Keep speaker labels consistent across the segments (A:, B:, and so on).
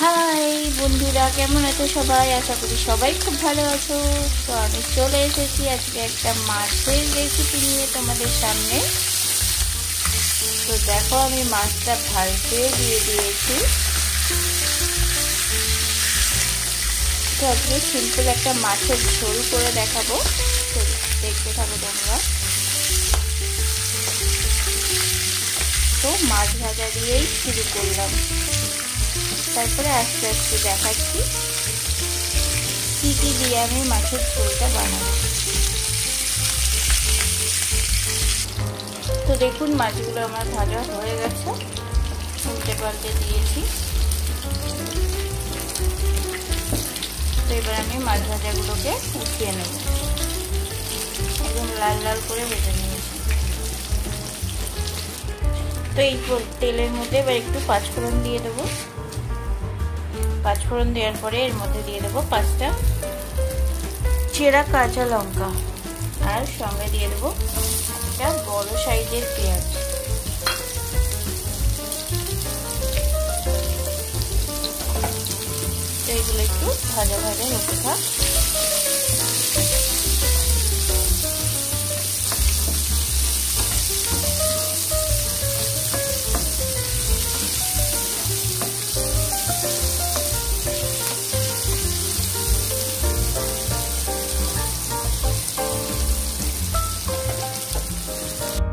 A: High বন্ধুরা, কেমন আছো সবাই? আশা করি সবাই খুব ভালো আছো। তো আমি চলে এসেছি আজকে একটা মাছের রেসিপি নিয়ে তোমাদের সামনে। তো দেখো, আমি মাছটা ভাজতে দিয়ে দিয়েছি। তো আজকে সিম্পল একটা মাছের ঝোল করে দেখাবো, দেখতে থাকো তোমরা। তো মাছ ভাজা দিয়েই শুরু করলাম, তারপরে আস্তে আস্তে দেখাচ্ছি কি কি দিয়ে আমি মাছের ঝোলটা বানাবো। তো দেখুন, মাছগুলো আমার ভাজা হয়ে গেছে, উল্টে পাল্টে দিয়েছি। তো এবার আমি মাছ ভাজাগুলোকে উঠিয়ে নেব, একদম লাল লাল করে ভেজে নিয়েছি। তো এই তেলের মধ্যে এবার একটু পাঁচফোড়ন দিয়ে দেবো। পাঁচফোড়ন দেওয়ার পরে এর মধ্যে দিয়ে দেবো 5টা চেরা কাঁচা লঙ্কা, আর সঙ্গে দিয়ে দেবো একটা বড় সাইজের পেঁয়াজ। তো এগুলো একটু ভাজা ভাজা হতে থাক।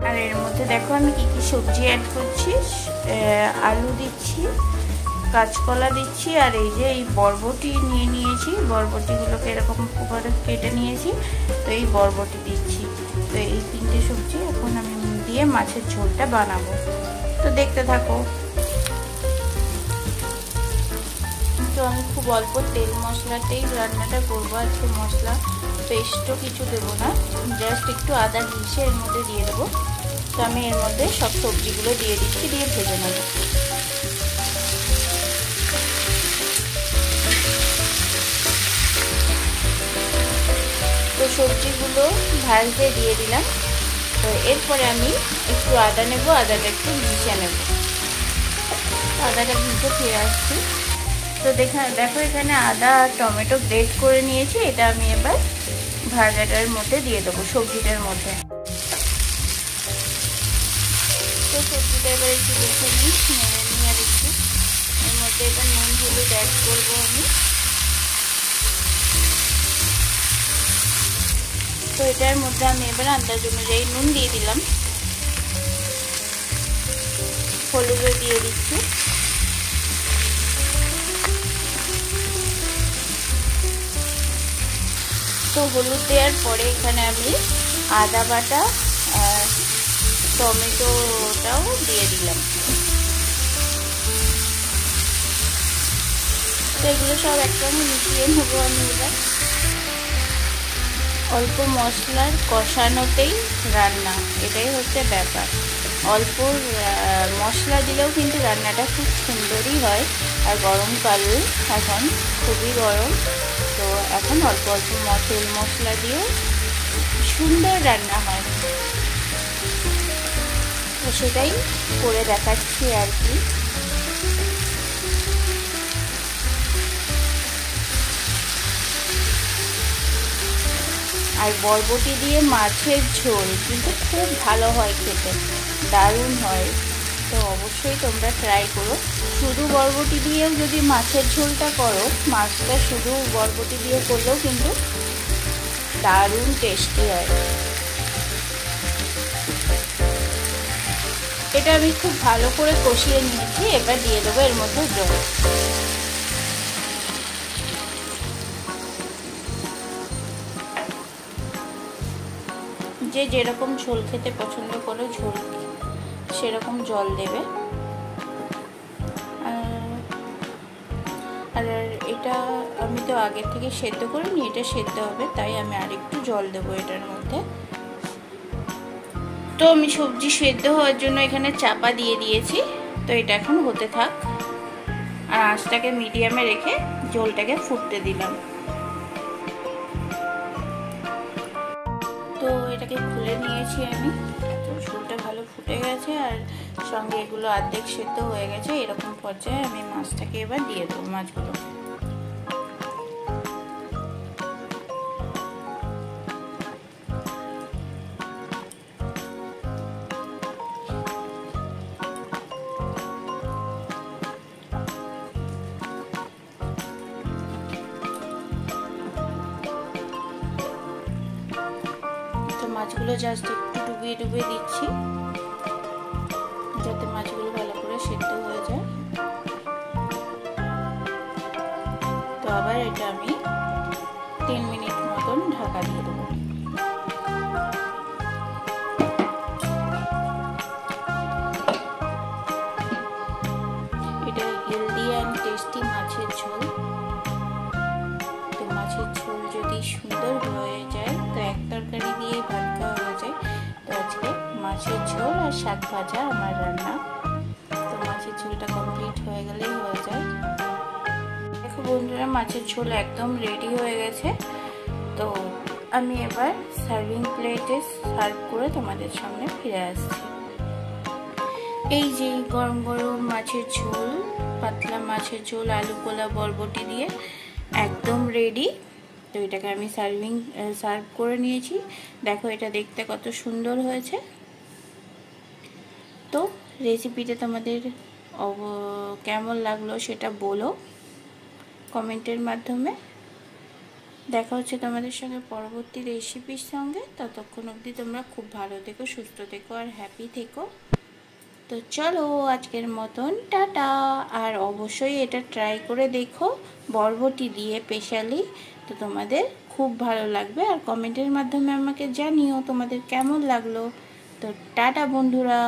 A: আর এর মধ্যে দেখো আমি কি কি সবজি অ্যাড করছি। আলু দিচ্ছি, কাঁচকলা দিচ্ছি, আর এই যে এই বরবটি নিয়ে নিয়েছি। বরবটিগুলোকে এরকম করে কেটে নিয়েছি, তো এই বরবটি দিচ্ছি। তো এই 3টে সবজি এখন আমি দিয়ে মাছের ঝোলটা বানাবো। তো দেখতে থাকো। তো আমি খুব অল্প তেল মশলাতেই রান্নাটা করবো আজকে। মশলা পেস্টও কিছু দেবো না, জাস্ট একটু আদা ঘিষে এর মধ্যে দিয়ে দেবো। তো আমি এর মধ্যে সব সবজিগুলো দিয়ে দিচ্ছি, দিয়ে ভেজে নেব। তো সবজিগুলো ভাজতে দিয়ে দিলাম। তো এরপরে আমি একটু আদা নেব, আদাটা একটু ঘিষে নেব। আদাটা ঘিষে ফিরে আসছি। তো দেখো এখানে আদা আর টমেটো গ্রেট করে নিয়েছি। এটা আমি এবার ভাজাটার মধ্যে দিয়ে দেবো, সবজিটার মধ্যে। তো সবজিটা এবার একটু দেখে নিই, নেড়ে নিয়ে আর একটু এর মধ্যে এবার নুন হলুদ অ্যাড করবো আমি। তো এটার মধ্যে আমি এবার আন্দাজ অনুযায়ী নুন দিয়ে দিলাম, হলুদও দিয়ে দিচ্ছি। তো হলুদ দেওয়ার পরে এখানে আমি আদা বাটা আর টমেটোটাও দিয়ে দিলাম। তো এগুলো সব একসঙ্গে মিশিয়ে নেবো আমি এবার। অল্প মশলার কষানোতেই রান্না, এটাই হচ্ছে ব্যাপার। অল্প মশলা দিলেও কিন্তু রান্নাটা খুব সুন্দরই হয়। আর গরমকাল এখন খুবই গরম, তো এখন অল্প অল্প তেল মশলা দিয়েও সুন্দর রান্না হয়। তো সেটাই করে দেখাচ্ছি আর কি। আর বরবটি দিয়ে মাছের ঝোল কিন্তু খুব ভালো হয় খেতে, দারুণ হয়। তো অবশ্যই তোমরা ট্রাই করো। শুধু বরবটি দিয়েও যদি মাছের ঝোলটা করো, মাছটা শুধু বরবটি দিয়ে করলেও কিন্তু দারুণ টেস্টি হয়। এটা আমি খুব ভালো করে কষিয়ে নিয়েছি। এবার দিয়ে দেবো এর মধ্যে জল। যে যেরকম ঝোল খেতে পছন্দ করো, ঝোল সেরকম জল দেবে। আর এটা আমি তো আগে থেকে সেদ্ধ করিনি, এটা সেদ্ধ হবে, তাই আমি আরেকটু জল দেবো এটার মধ্যে। তো আমি সবজি সেদ্ধ হওয়ার জন্য এখানে চাপা দিয়ে দিয়েছি। তো এটা এখন হতে থাক, আর আঁচটাকে মিডিয়ামে রেখে ঝোলটাকে ফুটতে দিলাম। তো এটাকে খুলে নিয়েছি আমি। ঝোলটা ভালো ফুটে গেছে আর সঙ্গে এগুলো অর্ধেক সেদ্ধ হয়ে গেছে। এরকম পর্যায়ে আমি মাছটাকে এবার দিয়ে দেবো, মাছগুলো। মাছগুলো জাস্ট একটু ডুবিয়ে ডুবিয়ে দিচ্ছি যাতে মাছগুলো ভালো করে সেদ্ধ হয়ে যায়। তো আবার এটা আমি 3 মিনিট মতন ঢাকা দিয়ে দেবো। এটা হেলদি অ্যান্ড টেস্টি মাছের ঝোল। তো মাছের ঝোল যদি সুন্দর হয়ে যায় তো এক তরকারি দিয়ে ভাত খাওয়া হয়ে যায়। তো আজকে মাছের ঝোল আর শাক ভাজা আমার রান্না। তো মাছের ঝোলটা কমপ্লিট হয়ে গেলেই হয়ে যায়। দেখো বন্ধুরা, মাছের ঝোল একদম রেডি হয়ে গেছে। তো আমি এবার সার্ভিং প্লেটে সার্ভ করে তোমাদের সামনে ফিরে আসছি। এই যে গরম গরম মাছের ঝোল, পাতলা মাছের ঝোল আলু কোলা বরবটি দিয়ে একদম রেডি। তো এটাকে আমি সার্ভ করে নিয়েছি। দেখো এটা দেখতে কত সুন্দর হয়েছে। তো রেসিপিটা তোমাদের কেমন লাগলো সেটা বলো কমেন্টের মাধ্যমে। দেখা হচ্ছে তোমাদের সঙ্গে পরবর্তী রেসিপির সঙ্গে। ততক্ষণ অবধি তোমরা খুব ভালো থেকো, সুস্থ থেকো আর হ্যাপি থেকো। তো চলো আজকের মতন টাটা। আর অবশ্যই এটা ট্রাই করে দেখো বরবটি দিয়ে স্পেশালি। তো তোমাদের খুব ভালো লাগবে আর কমেন্টের মাধ্যমে আমাকে জানিও তোমাদের কেমন লাগলো। তো টাটা বন্ধুরা।